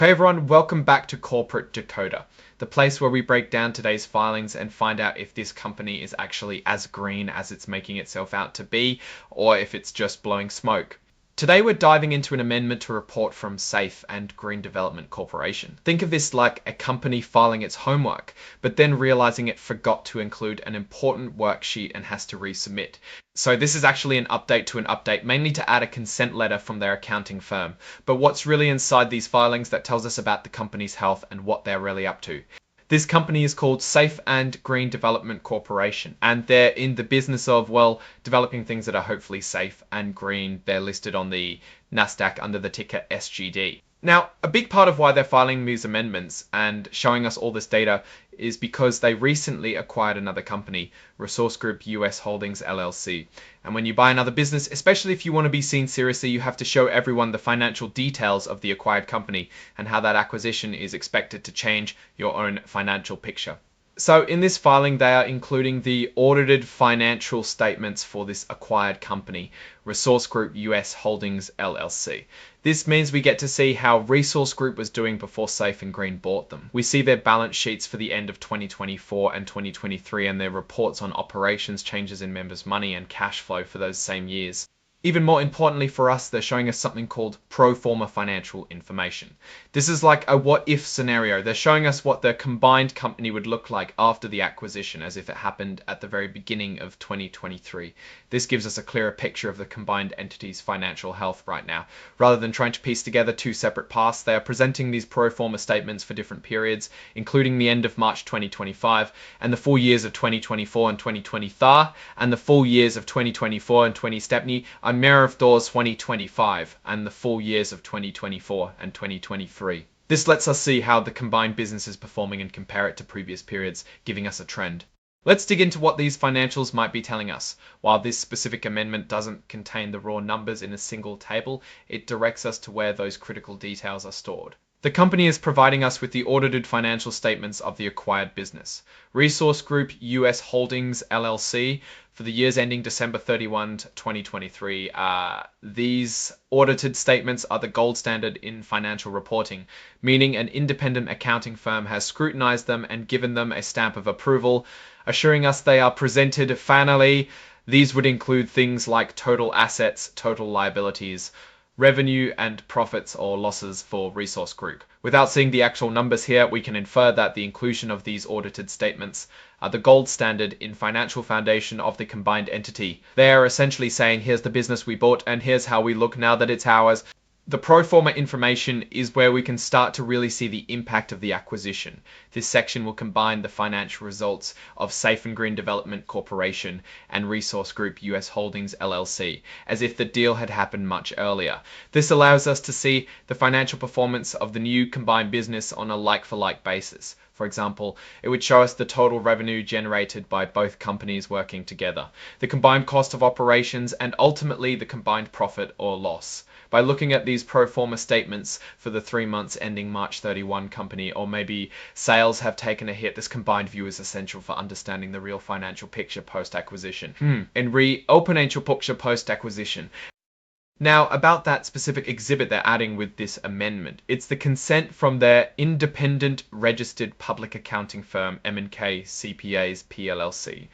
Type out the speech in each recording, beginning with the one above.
Hey everyone, welcome back to Corporate Decoder, the place where we break down today's filings and find out if this company is actually as green as it's making itself out to be, or if it's just blowing smoke. Today we're diving into an amendment to a report from SAFE and Green Development Corporation. Think of this like a company filing its homework, but then realizing it forgot to include an important worksheet and has to resubmit. So this is actually an update to an update, mainly to add a consent letter from their accounting firm. But what's really inside these filings that tells us about the company's health and what they're really up to? This company is called SAFE and Green Development Corporation, and they're in the business of, well, developing things that are hopefully safe and green. They're listed on the NASDAQ under the ticker SGD. Now, a big part of why they're filing these amendments and showing us all this data is because they recently acquired another company, Resource Group US Holdings LLC. And when you buy another business, especially if you want to be seen seriously, you have to show everyone the financial details of the acquired company and how that acquisition is expected to change your own financial picture. So in this filing, they are including the audited financial statements for this acquired company, Resource Group US Holdings LLC. This means we get to see how Resource Group was doing before Safe and Green bought them. We see their balance sheets for the end of 2024 and 2023 and their reports on operations, changes in members' money and cash flow for those same years. Even more importantly for us, they're showing us something called pro forma financial information. This is like a what-if scenario. They're showing us what the combined company would look like after the acquisition, as if it happened at the very beginning of 2023. This gives us a clearer picture of the combined entity's financial health right now. Rather than trying to piece together two separate paths, they are presenting these pro forma statements for different periods, including the end of March 2025, and the full years of 2024 and 2023, and the full years of 2024 and 20 Mirror of Doors 2025 and the full years of 2024 and 2023. This lets us see how the combined business is performing and compare it to previous periods, giving us a trend. Let's dig into what these financials might be telling us. While this specific amendment doesn't contain the raw numbers in a single table, it directs us to where those critical details are stored. The company is providing us with the audited financial statements of the acquired business. Resource Group US Holdings LLC for the years ending December 31, 2023. These audited statements are the gold standard in financial reporting, meaning an independent accounting firm has scrutinized them and given them a stamp of approval, assuring us they are presented fairly. These would include things like total assets, total liabilities, revenue and profits or losses for Resource Group. Without seeing the actual numbers here, we can infer that the inclusion of these audited statements are the gold standard in financial foundation of the combined entity. They are essentially saying, here's the business we bought and here's how we look now that it's ours. The pro forma information is where we can start to really see the impact of the acquisition. This section will combine the financial results of Safe and Green Development Corporation and Resource Group US Holdings LLC, as if the deal had happened much earlier. This allows us to see the financial performance of the new combined business on a like-for-like basis. For example, it would show us the total revenue generated by both companies working together, the combined cost of operations, and ultimately the combined profit or loss. By looking at these pro forma statements for the 3 months ending March 31 company, or maybe sales have taken a hit, this combined view is essential for understanding the real financial picture post-acquisition. And operational picture post-acquisition. Now, about that specific exhibit they're adding with this amendment, it's the consent from their independent registered public accounting firm, M&K CPAs PLLC.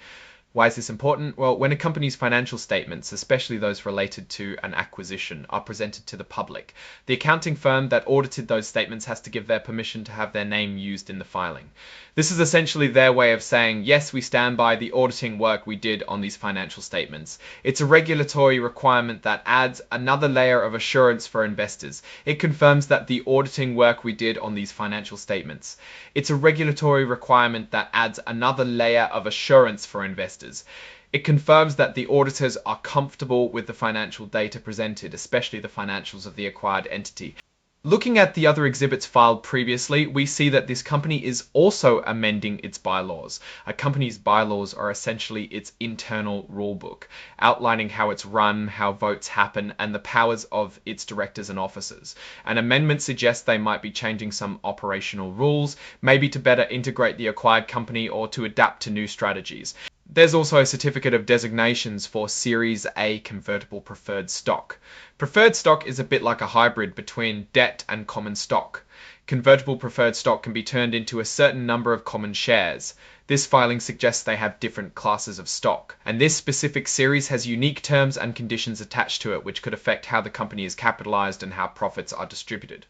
Why is this important? Well, when a company's financial statements, especially those related to an acquisition, are presented to the public, the accounting firm that audited those statements has to give their permission to have their name used in the filing. This is essentially their way of saying, yes, we stand by the auditing work we did on these financial statements. It's a regulatory requirement that adds another layer of assurance for investors. It confirms that the auditing work we did on these financial statements. It's a regulatory requirement that adds another layer of assurance for investors. It confirms that the auditors are comfortable with the financial data presented, especially the financials of the acquired entity. Looking at the other exhibits filed previously, we see that this company is also amending its bylaws. A company's bylaws are essentially its internal rulebook, outlining how it's run, how votes happen, and the powers of its directors and officers. An amendment suggests they might be changing some operational rules, maybe to better integrate the acquired company or to adapt to new strategies. There's also a certificate of designations for Series A convertible preferred stock. Preferred stock is a bit like a hybrid between debt and common stock. Convertible preferred stock can be turned into a certain number of common shares. This filing suggests they have different classes of stock, and this specific series has unique terms and conditions attached to it which could affect how the company is capitalized and how profits are distributed.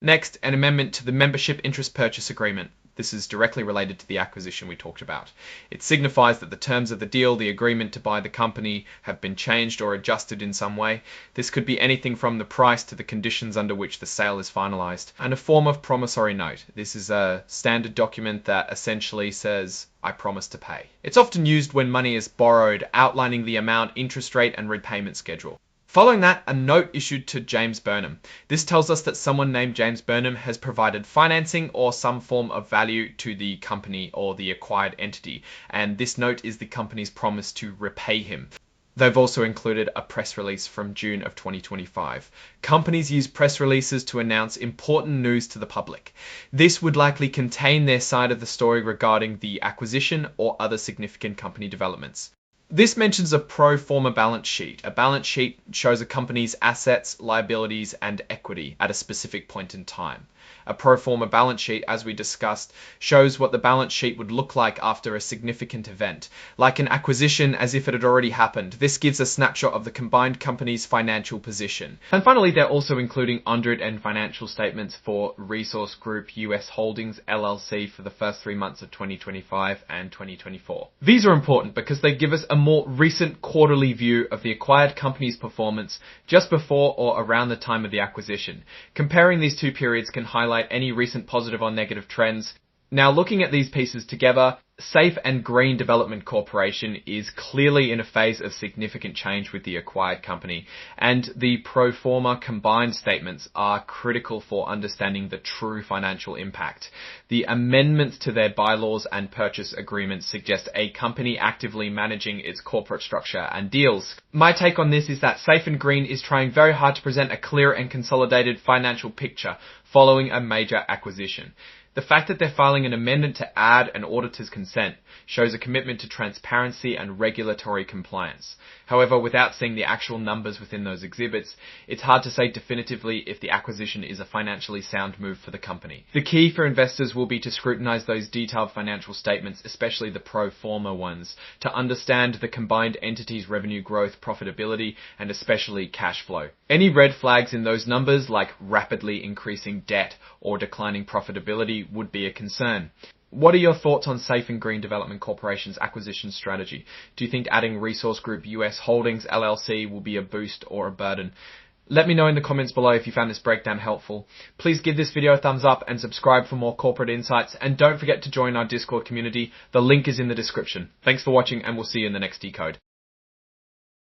Next, an amendment to the Membership Interest Purchase Agreement. This is directly related to the acquisition we talked about. It signifies that the terms of the deal, the agreement to buy the company, have been changed or adjusted in some way. This could be anything from the price to the conditions under which the sale is finalized. And a form of promissory note. This is a standard document that essentially says, I promise to pay. It's often used when money is borrowed, outlining the amount, interest rate, and repayment schedule. Following that, a note issued to James Burnham. This tells us that someone named James Burnham has provided financing or some form of value to the company or the acquired entity, and this note is the company's promise to repay him. They've also included a press release from June of 2025. Companies use press releases to announce important news to the public. This would likely contain their side of the story regarding the acquisition or other significant company developments. This mentions a pro forma balance sheet. A balance sheet shows a company's assets, liabilities, and equity at a specific point in time. A pro forma balance sheet, as we discussed, shows what the balance sheet would look like after a significant event, like an acquisition as if it had already happened. This gives a snapshot of the combined company's financial position. And finally, they're also including unaudited financial statements for Resource Group US Holdings LLC for the first 3 months of 2025 and 2024. These are important because they give us a more recent quarterly view of the acquired company's performance just before or around the time of the acquisition. Comparing these two periods can highlight any recent positive or negative trends. Now, looking at these pieces together, Safe and Green Development Corporation is clearly in a phase of significant change with the acquired company, and the pro forma combined statements are critical for understanding the true financial impact. The amendments to their bylaws and purchase agreements suggest a company actively managing its corporate structure and deals. My take on this is that Safe and Green is trying very hard to present a clear and consolidated financial picture following a major acquisition. The fact that they're filing an amendment to add an auditor's consent shows a commitment to transparency and regulatory compliance. However, without seeing the actual numbers within those exhibits, it's hard to say definitively if the acquisition is a financially sound move for the company. The key for investors will be to scrutinize those detailed financial statements, especially the pro forma ones, to understand the combined entity's revenue growth, profitability, and especially cash flow. Any red flags in those numbers, like rapidly increasing debt or declining profitability, would be a concern. What are your thoughts on Safe and Green Development Corporation's acquisition strategy? Do you think adding Resource Group US Holdings LLC will be a boost or a burden? Let me know in the comments below if you found this breakdown helpful. Please give this video a thumbs up and subscribe for more corporate insights, and don't forget to join our Discord community. The link is in the description. Thanks for watching, and we'll see you in the next decode.